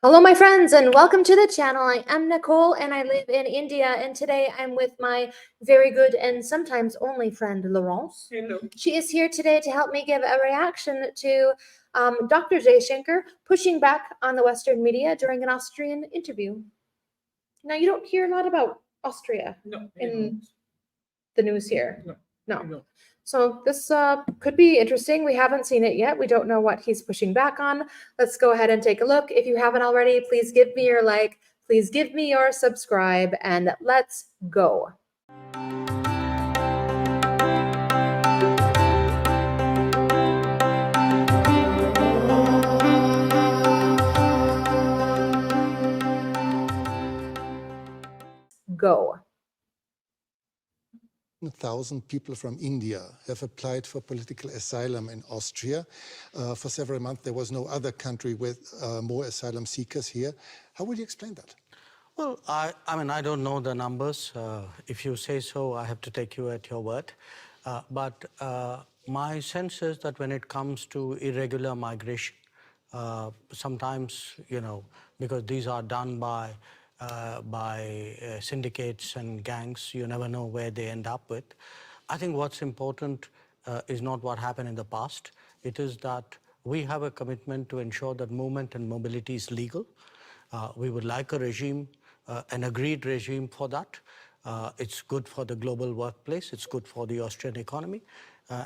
Hello, my friends, and welcome to the channel. I am Nicole, and I live in India, and today I'm with my very good and sometimes only friend, Laurence. Hello. She is here today to help me give a reaction to Dr. Jaishankar pushing back on the Western media during an Austrian interview. Now, you don't hear a lot about Austria in the news here. No. So this could be interesting. We haven't seen it yet. We don't know what he's pushing back on. Let's go ahead and take a look. If you haven't already, please give me your like, please give me your subscribe, and let's go. Go. 1,000 people from India have applied for political asylum in Austria. For several months, there was no other country with more asylum seekers here. How would you explain that? Well, I mean, I don't know the numbers. If you say so, I have to take you at your word. But my sense is that when it comes to irregular migration, sometimes, because these are done by syndicates and gangs, you never know where they end up with. I think what's important is not what happened in the past. It is that we have a commitment to ensure that movement and mobility is legal. We would like a regime, an agreed regime for that. It's good for the global workplace. It's good for the Austrian economy.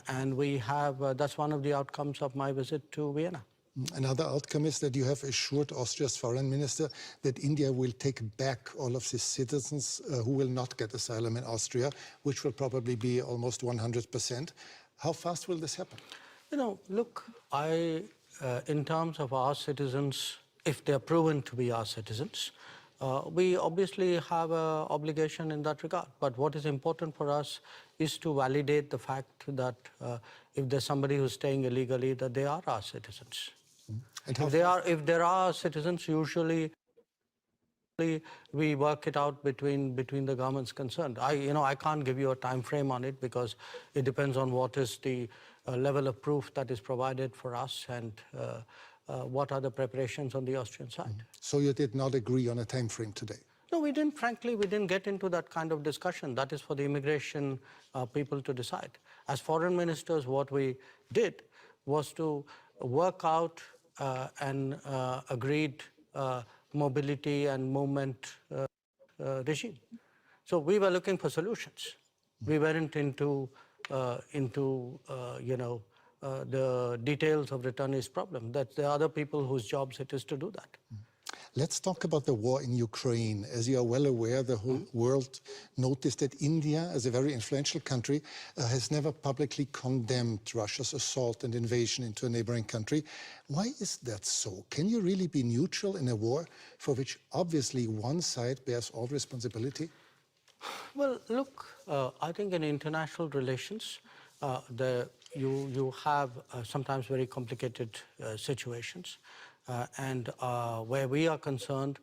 And we have, that's one of the outcomes of my visit to Vienna. Another outcome is that you have assured Austria's foreign minister that India will take back all of the citizens who will not get asylum in Austria, which will probably be almost 100%. How fast will this happen? Look, in terms of our citizens, if they're proven to be our citizens, we obviously have an obligation in that regard. But what is important for us is to validate the fact that if there's somebody who's staying illegally, that they are our citizens. And if there are citizens, usually we work it out between the governments concerned. I can't give you a time frame on it because it depends on what is the level of proof that is provided for us and what are the preparations on the Austrian side. So you did not agree on a time frame today? No, we didn't. Frankly, we didn't get into that kind of discussion. That is for the immigration people to decide. As foreign ministers, what we did was to work out an agreed mobility and movement regime. So we were looking for solutions. We weren't into the details of returnees' problem. That there are other people whose jobs it is to do that. Let's talk about the war in Ukraine. As you are well aware, the whole world noticed that India, as a very influential country, has never publicly condemned Russia's assault and invasion into a neighboring country. Why is that so? Can you really be neutral in a war for which obviously one side bears all responsibility? Well, look, I think in international relations, you have sometimes very complicated situations. And where we are concerned,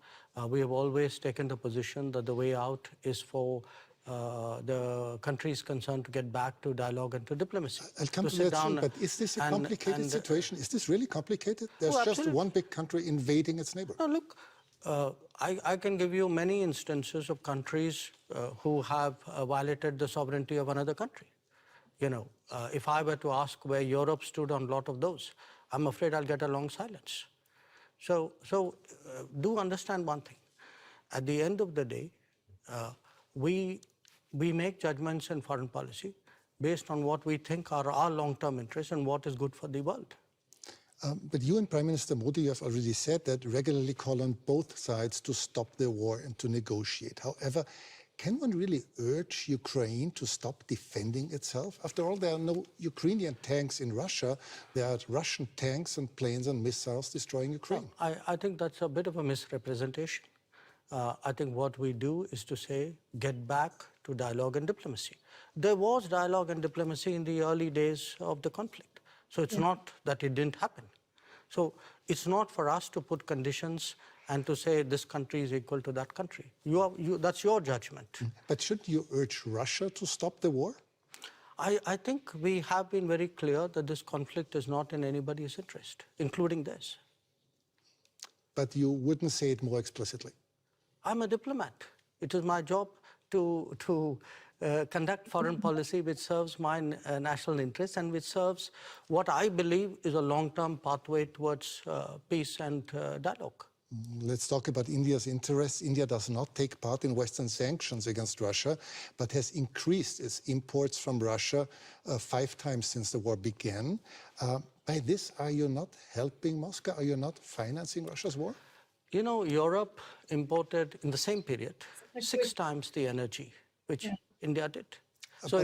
we have always taken the position that the way out is for the countries concerned to get back to dialogue and to diplomacy. I'll come to that soon, but is this a complicated situation? Is this really complicated? There's just one big country invading its neighbor. No, look, I can give you many instances of countries who have violated the sovereignty of another country. If I were to ask where Europe stood on a lot of those, I'm afraid I'll get a long silence. So do understand one thing. At the end of the day, we make judgments in foreign policy based on what we think are our long-term interests and what is good for the world. But you and Prime Minister Modi have already said that regularly call on both sides to stop the war and to negotiate. However, can one really urge Ukraine to stop defending itself? After all, there are no Ukrainian tanks in Russia. There are Russian tanks and planes and missiles destroying Ukraine. Well, I think that's a bit of a misrepresentation. I think what we do is to say, get back to dialogue and diplomacy. There was dialogue and diplomacy in the early days of the conflict. So it's not that it didn't happen. So it's not for us to put conditions and to say this country is equal to that country. That's your judgment. But shouldn't you urge Russia to stop the war? I think we have been very clear that this conflict is not in anybody's interest, including theirs. but you wouldn't say it more explicitly. I'm a diplomat. It is my job to conduct foreign policy which serves my national interests and which serves what I believe is a long-term pathway towards peace and dialogue. Let's talk about India's interests. India does not take part in Western sanctions against Russia, but has increased its imports from Russia 5 times since the war began. By this, are you not helping Moscow? Are you not financing Russia's war? You know, Europe imported in the same period 6 times the energy which India did. So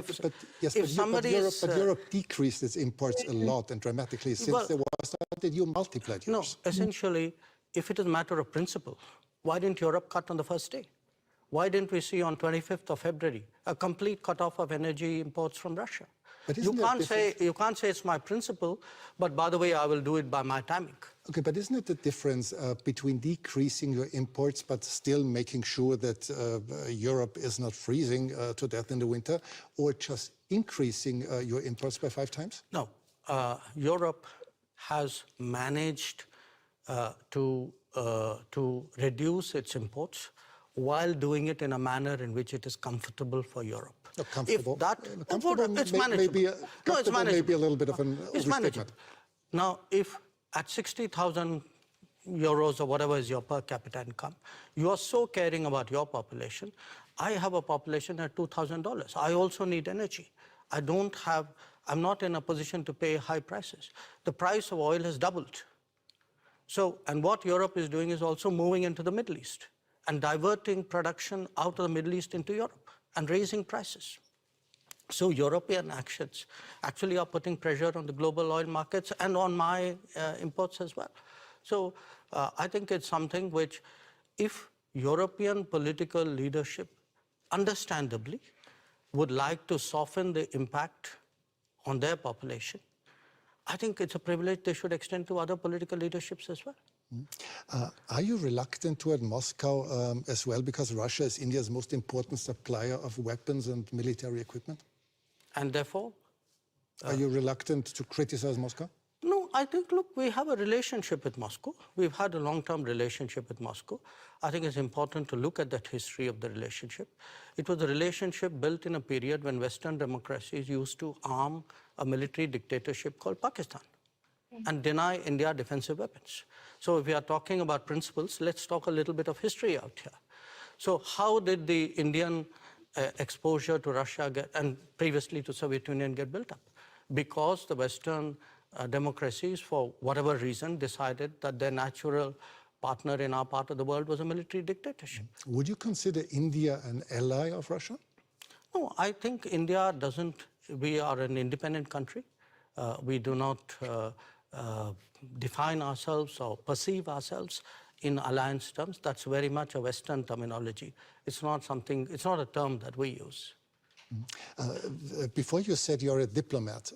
Europe decreased its imports a lot and dramatically since the war started. You multiplied yours. No, essentially, if it is a matter of principle, why didn't Europe cut on the first day? Why didn't we see on 25th of February a complete cutoff of energy imports from Russia? You can't say it's my principle, but by the way, I will do it by my timing. Okay, but isn't it the difference between decreasing your imports but still making sure that Europe is not freezing to death in the winter, or just increasing your imports by 5 times? No, Europe has managed to reduce its imports while doing it in a manner in which it is comfortable for Europe. Comfortable. It's manageable. It's manageable. Maybe a little bit of an It's manageable. Now, if at 60,000 euros or whatever is your per capita income, you are so caring about your population. I have a population at $2,000. I also need energy. I'm not in a position to pay high prices. The price of oil has doubled. So, and what Europe is doing is also moving into the Middle East and diverting production out of the Middle East into Europe and raising prices. So European actions actually are putting pressure on the global oil markets and on my imports as well. So I think it's something which, if European political leadership understandably would like to soften the impact on their population, I think it's a privilege they should extend to other political leaderships as well. Are you reluctant toward Moscow as well, because Russia is India's most important supplier of weapons and military equipment? And therefore? Are you reluctant to criticize Moscow? No, I think, look, we have a relationship with Moscow. We've had a long-term relationship with Moscow. I think it's important to look at that history of the relationship. It was a relationship built in a period when Western democracies used to arm a military dictatorship called Pakistan and deny India defensive weapons. So if we are talking about principles, let's talk a little bit of history out here. So how did the Indian exposure to Russia and previously to Soviet Union get built up? Because the Western democracies, for whatever reason, decided that their natural partner in our part of the world was a military dictatorship. Would you consider India an ally of Russia? No, I think India doesn't. We are an independent country. We do not define ourselves or perceive ourselves in alliance terms. That's very much a Western terminology. It's not a term that we use. Before you said you're a diplomat,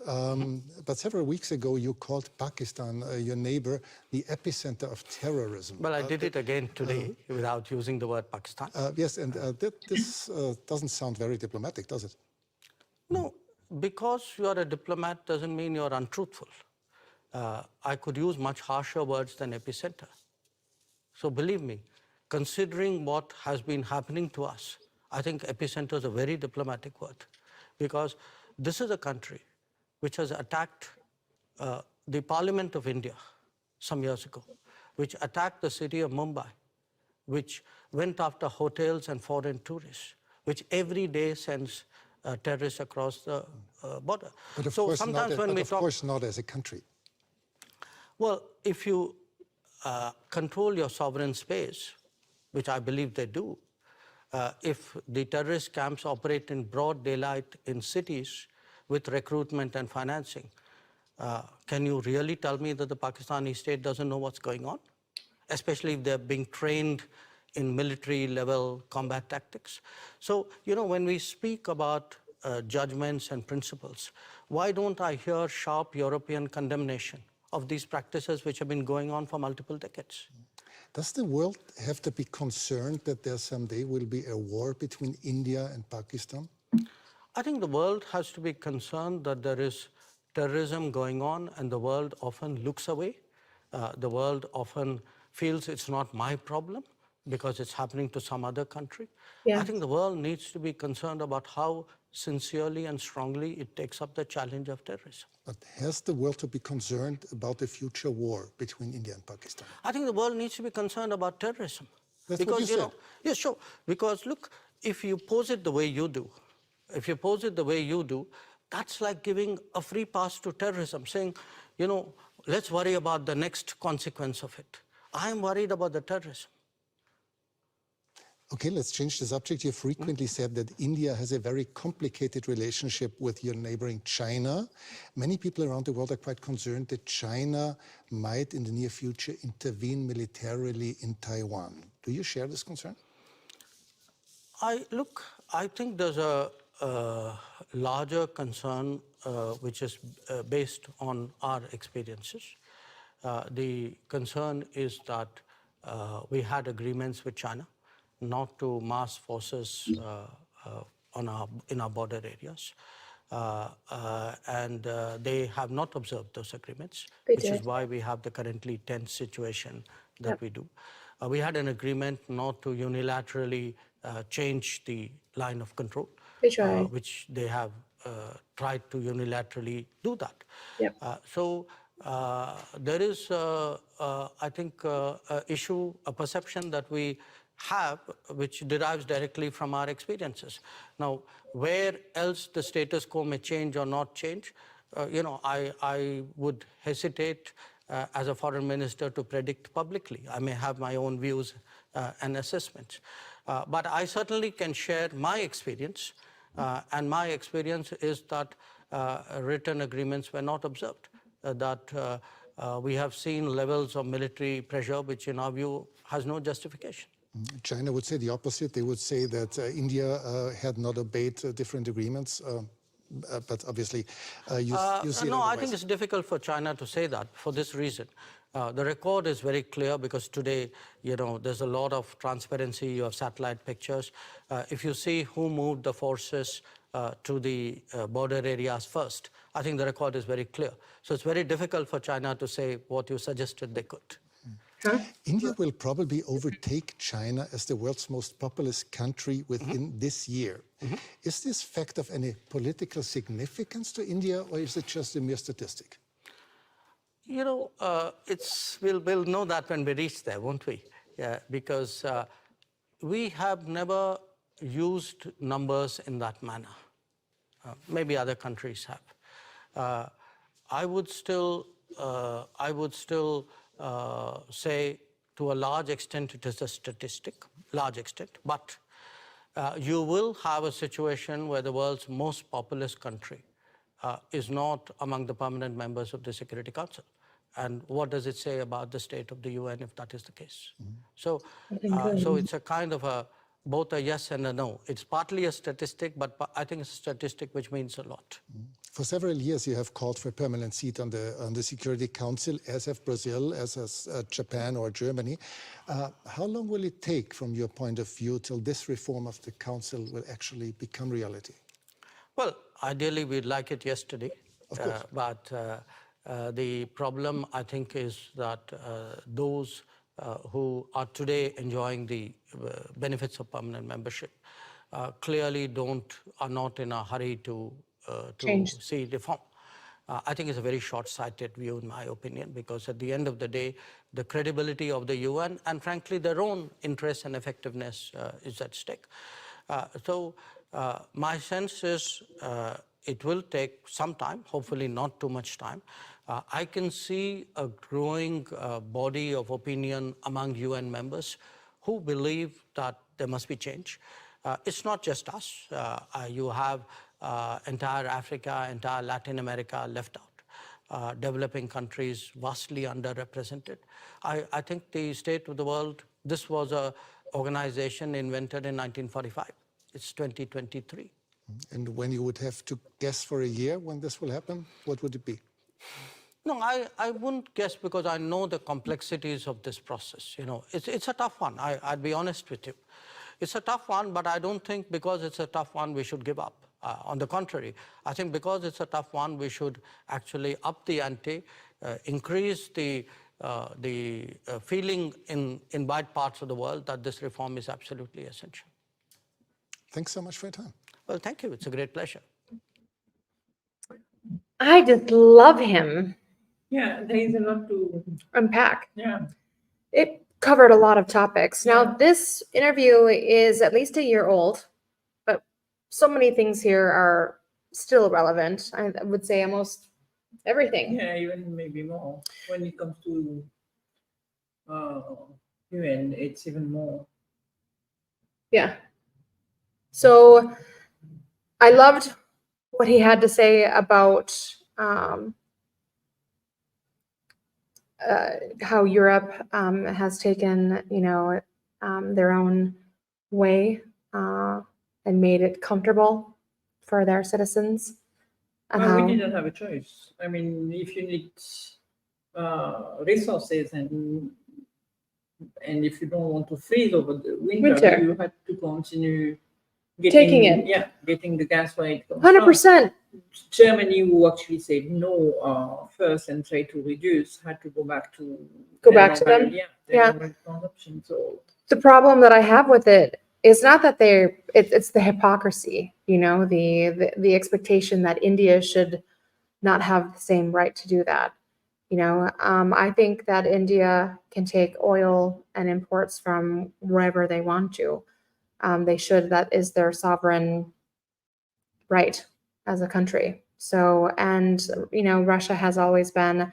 but several weeks ago you called Pakistan, your neighbor, the epicenter of terrorism. Well, I did it again today without using the word Pakistan. Yes, and this doesn't sound very diplomatic, does it? No, because you are a diplomat doesn't mean you're untruthful. I could use much harsher words than epicenter. So believe me, considering what has been happening to us, I think epicenter is a very diplomatic word, because this is a country which has attacked the Parliament of India some years ago, which attacked the city of Mumbai, which went after hotels and foreign tourists, which every day sends terrorists across the border. But of course not as a country. Well, if you control your sovereign space, which I believe they do, if the terrorist camps operate in broad daylight in cities with recruitment and financing, can you really tell me that the Pakistani state doesn't know what's going on? Especially if they're being trained in military-level combat tactics. So, you know, when we speak about judgments and principles, why don't I hear sharp European condemnation of these practices which have been going on for multiple decades? Does the world have to be concerned that there someday will be a war between India and Pakistan? I think the world has to be concerned that there is terrorism going on, and the world often looks away. The world often feels it's not my problem because it's happening to some other country. Yeah. I think the world needs to be concerned about how sincerely and strongly it takes up the challenge of terrorism. But has the world to be concerned about the future war between India and Pakistan? I think the world needs to be concerned about terrorism. That's because, what you said. Yeah, sure. Because look, if you pose it the way you do, that's like giving a free pass to terrorism, saying, let's worry about the next consequence of it. I am worried about the terrorism. Okay, let's change the subject. You frequently said that India has a very complicated relationship with your neighboring China. Many people around the world are quite concerned that China might, in the near future, intervene militarily in Taiwan. Do you share this concern? I think there's a larger concern which is based on our experiences. The concern is that we had agreements with China not to mass forces in our border areas. And they have not observed those agreements, which is why we have the currently tense situation that we do. We had an agreement not to unilaterally change the line of control, which they have tried to unilaterally do that. So there is, I think, a perception that we have, which derives directly from our experiences. Now, where else the status quo may change or not change, I would hesitate as a foreign minister to predict publicly. I may have my own views and assessments. But I certainly can share my experience, and my experience is that written agreements were not observed, that we have seen levels of military pressure which in our view has no justification. China would say the opposite. They would say that India had not obeyed different agreements, but obviously you see No, I think it's difficult for China to say that for this reason. The record is very clear because today, there's a lot of transparency. You have satellite pictures. If you see who moved the forces to the border areas first, I think the record is very clear. So it's very difficult for China to say what you suggested they could. India will probably overtake China as the world's most populous country within this year. Is this fact of any political significance to India, or is it just a mere statistic? We'll know that when we reach there, won't we? Yeah, because we have never used numbers in that manner. Maybe other countries have. I would still say to a large extent it is a statistic, but you will have a situation where the world's most populous country is not among the permanent members of the Security Council. And what does it say about the state of the UN if that is the case? So it's a kind of both a yes and a no. It's partly a statistic, but I think it's a statistic which means a lot. For several years, you have called for a permanent seat on the Security Council, as have Brazil, as has Japan or Germany. How long will it take, from your point of view, till this reform of the Council will actually become reality? Well, ideally, we'd like it yesterday. Of course. But the problem, I think, is that those who are today enjoying the benefits of permanent membership clearly are not in a hurry to see reform. I think it's a very short-sighted view, in my opinion, because at the end of the day, the credibility of the UN and, frankly, their own interests and effectiveness is at stake. So my sense is it will take some time, hopefully not too much time. I can see a growing body of opinion among UN members who believe that there must be change. It's not just us. You have entire Africa, entire Latin America left out. Developing countries vastly underrepresented. I think the state of the world, this was an organization invented in 1945. It's 2023. And when you would have to guess for a year when this will happen, what would it be? No, I wouldn't guess because I know the complexities of this process. It's a tough one. I'd be honest with you. It's a tough one, but I don't think because it's a tough one we should give up. On the contrary, I think because it's a tough one, we should actually up the ante, increase the feeling in wide parts of the world that this reform is absolutely essential. Thanks so much for your time. Well, thank you. It's a great pleasure. I just love him. Yeah, there is a lot to, Unpack. yeah. It covered a lot of topics. Now, Yeah. this interview is at least a year old, but so many things here are still relevant. I would say almost everything. Yeah, even maybe more. When it comes to UN, it's even more. Yeah. So I loved what he had to say about how Europe has taken, their own way and made it comfortable for their citizens. And Well, how we didn't have a choice. I mean, if you need resources and if you don't want to freeze over the winter. You had to continue Taking it. Yeah, getting the gas where it comes 100%. from. Germany, who actually said no first and tried to reduce, had to go back to them. their normal consumption. So The problem that I have with it is not that it's the hypocrisy, the expectation that India should not have the same right to do that. I think that India can take oil and imports from wherever they want to. They should. That is their sovereign right as a country. So, and Russia has always been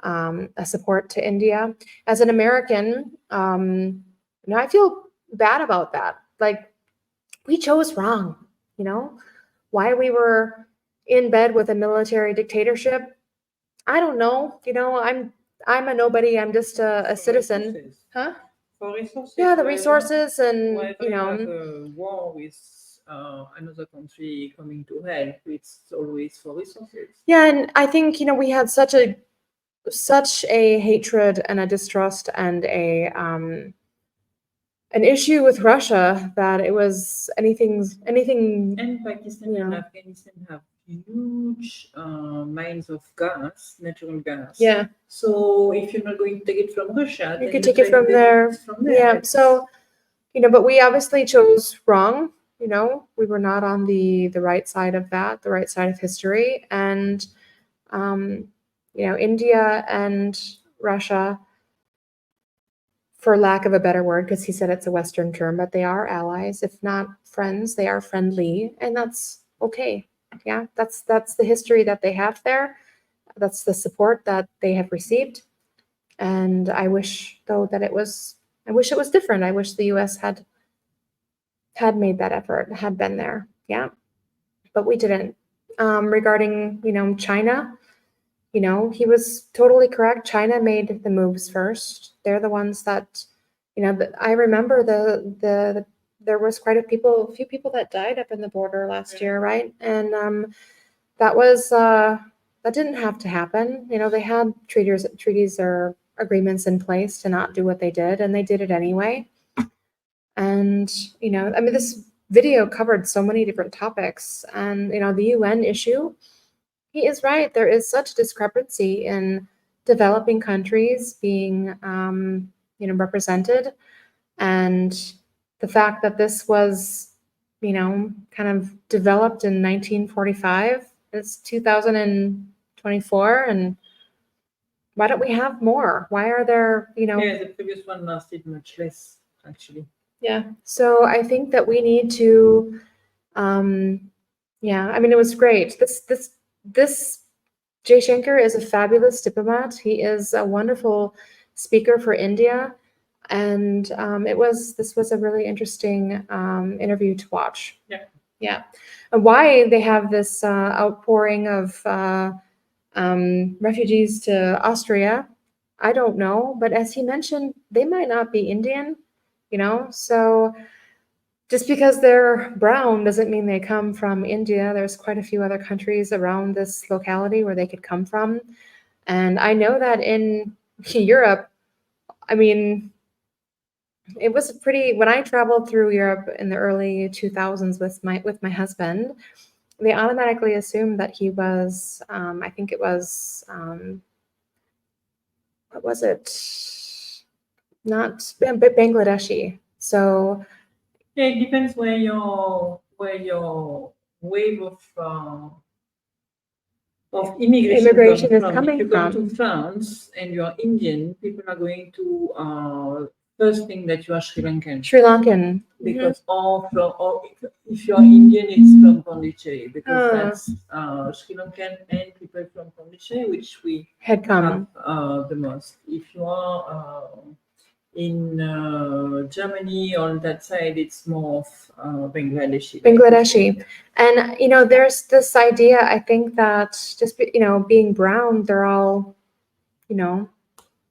a support to India. As an American, I feel bad about that. Like, we chose wrong. Why we were in bed with a military dictatorship, I don't know. I'm a nobody. I'm just a citizen. resources. Huh? For resources. Yeah, the resources and Whenever you have a war with another country coming to help, it's always for resources. Yeah, and I think we had such a hatred and a distrust and an issue with Russia that it was anything. And Pakistan and Afghanistan have huge mines of gas, natural gas. Yeah. So if you're not going to take it from Russia, You then could take it from there. Yeah. So, but we obviously chose wrong. We were not on the right side of that, the right side of history. And, India and Russia, for lack of a better word, because he said it's a Western term, but they are allies. If not friends, they are friendly. And that's okay. Yeah, that's the history that they have there. That's the support that they have received. And I wish, though, that it was different. I wish the U.S. had made that effort, had been there. Yeah, but we didn't. Regarding, China, he was totally correct. China made the moves first. They're the ones that, I remember there was quite a few people that died up in the border last year, right? And that didn't have to happen. They had treaties or agreements in place to not do what they did, and they did it anyway. And, this video covered so many different topics. And, the UN issue, he is right. There is such discrepancy in developing countries being, represented. And the fact that this was, kind of developed in 1945, it's 2024. And why don't we have more? Why are there, Yeah, the previous one lasted much less, actually. Yeah. So I think that we need to, it was great. This Jaishankar is a fabulous diplomat. He is a wonderful speaker for India. And this was a really interesting interview to watch. Yeah. Yeah. And why they have this outpouring of refugees to Austria, I don't know. But as he mentioned, they might not be Indian. So just because they're brown doesn't mean they come from India. There's quite a few other countries around this locality where they could come from. And I know that in Europe, it was when I traveled through Europe in the early 2000s with my husband, they automatically assumed that he was, I think it was what was it? Not Bangladeshi. So Yeah, it depends where your wave of Immigration comes is from. coming If you come from. to France and you're Indian, people are going to first think that you are Sri Lankan. Sri Lankan. Mhm. Because or if you're Indian, it's from Pondicherry, because Ah. that's Sri Lankan and people from Pondicherry, which we Had come. have the most. If you are in Germany on that side, it's more of Bangladeshi. Bangladeshi. And, you know, there's this idea, I think, that just, you know, being brown, they're all, you know,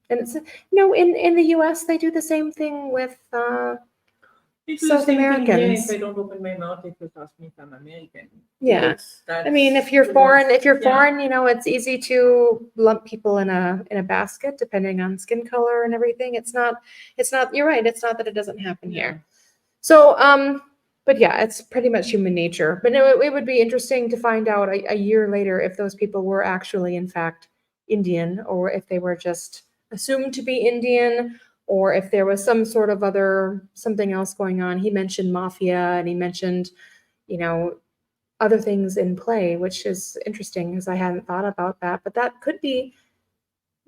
and it's, you know, in the US, they do the same thing with, It will South same thing here Americans. if I don't open my mouth, if you ask me if I'm American. Yeah. Because I mean, if you're that's foreign, yeah. you know, it's easy to lump people in a basket depending on skin color and everything. It's not, you're right. It's not that it doesn't happen here. So, but yeah, it's pretty much human nature. But no, it would be interesting to find out a year later if those people were actually, in fact, Indian, or if they were just assumed to be Indian, or if there was some sort of something else going on. He mentioned mafia, and he mentioned, you know, other things in play, which is interesting because I hadn't thought about that. But that could be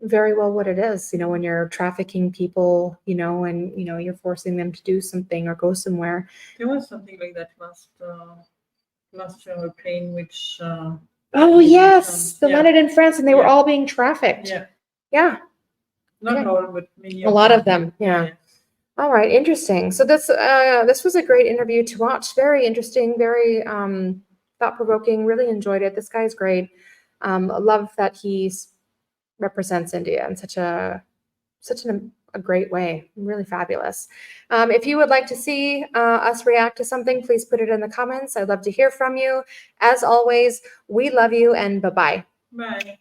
very well what it is, you know, when you're trafficking people, you know, and, you know, you're forcing them to do something or go somewhere. There was something like that last travel plane, which Oh, yes, the yeah. landed in France and they were Yeah. all being trafficked. Yeah, Yeah, not Okay. all, but many. a lot of them. Yeah. All right, interesting. So this was a great interview to watch. Very interesting, very thought-provoking. Really enjoyed it. This guy's great. I love that he represents India in such a great way. Really fabulous. If you would like to see us react to something, please put it in the comments. I'd love to hear from you. As always, we love you and bye-bye. Bye.